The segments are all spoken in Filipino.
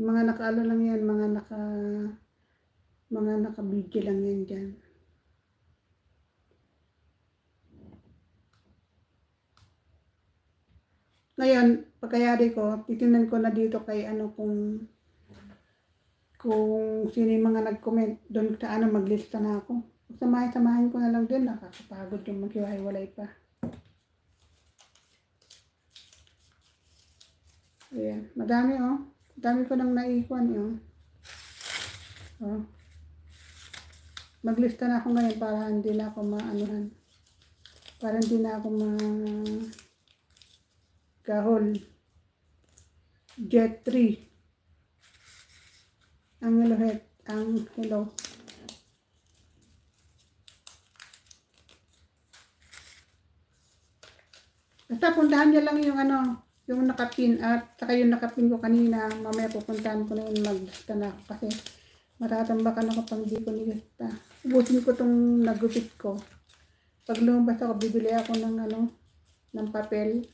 Mga naka-ano lang yan, mga naka-video lang yan dyan. Ngayon, pagkayari ko, titingnan ko na dito kay ano kung sino yung mga nag-comment doon sa ano, maglista na ako. Samahin ko na lang din, nakakapagod yung maghiwa-hiwalay pa. Ayan, madami oh. Dami ko nang naikuan oh. Oh. Maglista na ako ngayon para hindi na ako maanuhan. Para hindi na ako gahol. Jet 3. Ang hello, hello. Basta puntahan niya lang yung ano, yung nakapin at saka yung nakapin ko kanina. Mamaya pupuntahan ko na yun, maglista na ako kasi matatambakan ako pang di ko nilista. Ubusin ko tong nagupit ko. Pag lumabas ako, bibili ako ng ano, ng papel.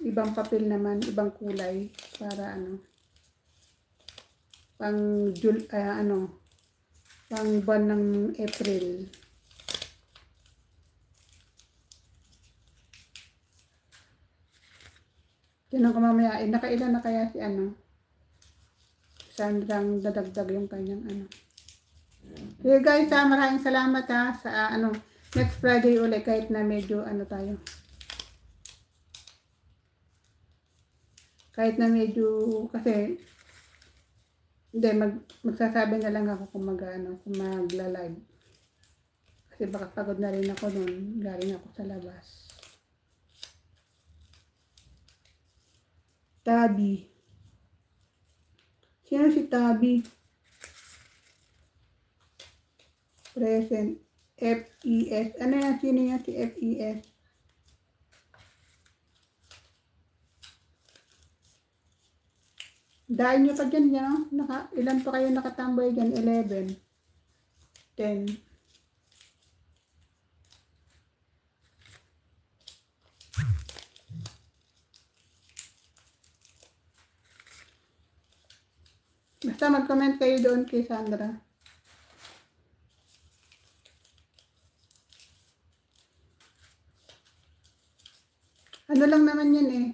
Ibang papel naman, ibang kulay para ano, pang buwan ng April. Tinan ko mamaya, nakailan na kaya si ano, Sandrang dadagdag yung kanyang ano. Okay guys, maraming salamat sa ano, next Friday ulit kahit na medyo ano tayo. Kahit na medyo, kasi, hindi, magsasabi na lang ako kung magla-live. Kasi baka pagod na rin ako nun, galing ako sa labas. Tabi. Sino si Tabi? Present. F-E-S. Ano yan? Sino yan si F-E-S? Dahil nyo pa dyan yan. Ilan pa kayo nakatambay dyan? 11. 10. Basta mag-comment kayo doon kay Sandra. Ano lang naman yan eh.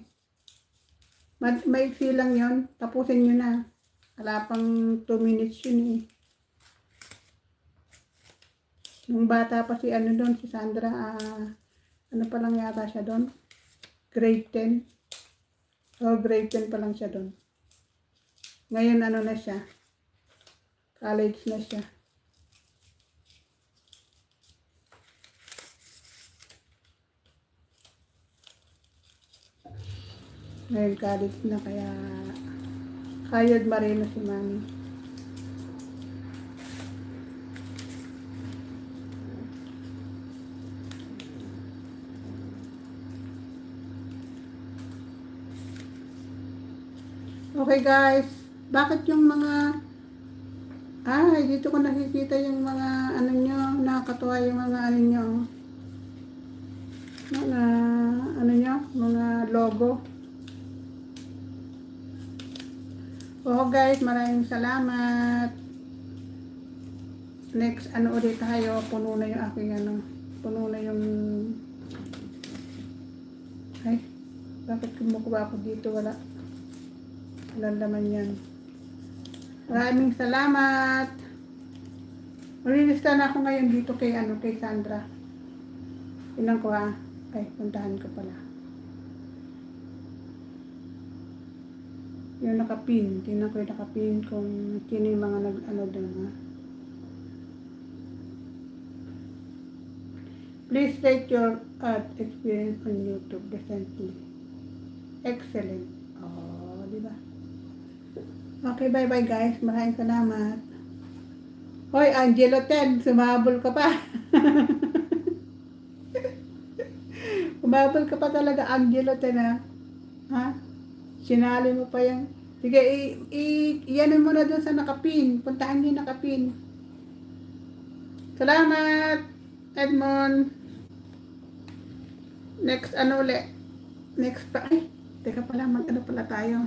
Maiksi lang yun. Tapusin nyo na. Wala pang 2 minutes yun eh. Nung bata pa si ano doon, si Sandra, ano pa lang yata siya doon? Grade 10. O grade 10 pa lang siya doon. Ngayon ano na siya? College na siya. Ngayon college na kaya kayod marino si Mami. Okay guys, bakit yung mga dito ko nakikita yung mga ano nyo, nakakatuwa yung mga ano nyo, mga ano nyo, mga logo. Guys, maraming salamat. Next ano ulit tayo, puno na yung aking ano, puno na yung bakit kumukuha ako dito, wala laman yan. Maraming salamat. Marilista na ako ngayon dito kay Sandra. Tingnan ko puntahan ko pala. Yung nakapin. Tingnan ko yung nakapin kung sino yung mga nag-ano doon Please rate your art experience on YouTube recently. Excellent. Diba? Okay, bye-bye guys. Maraming salamat. Hoy, Angelo 10, sumabol ka pa. Sumabol ka pa talaga, Angelo 10 Sinali mo pa yan. Sige, iyanin mo na doon sa nakapin. Puntahan niyo yung nakapin. Salamat, Edmond. Next, ano ulit? Next pa, teka pala, mag-ano pala tayo.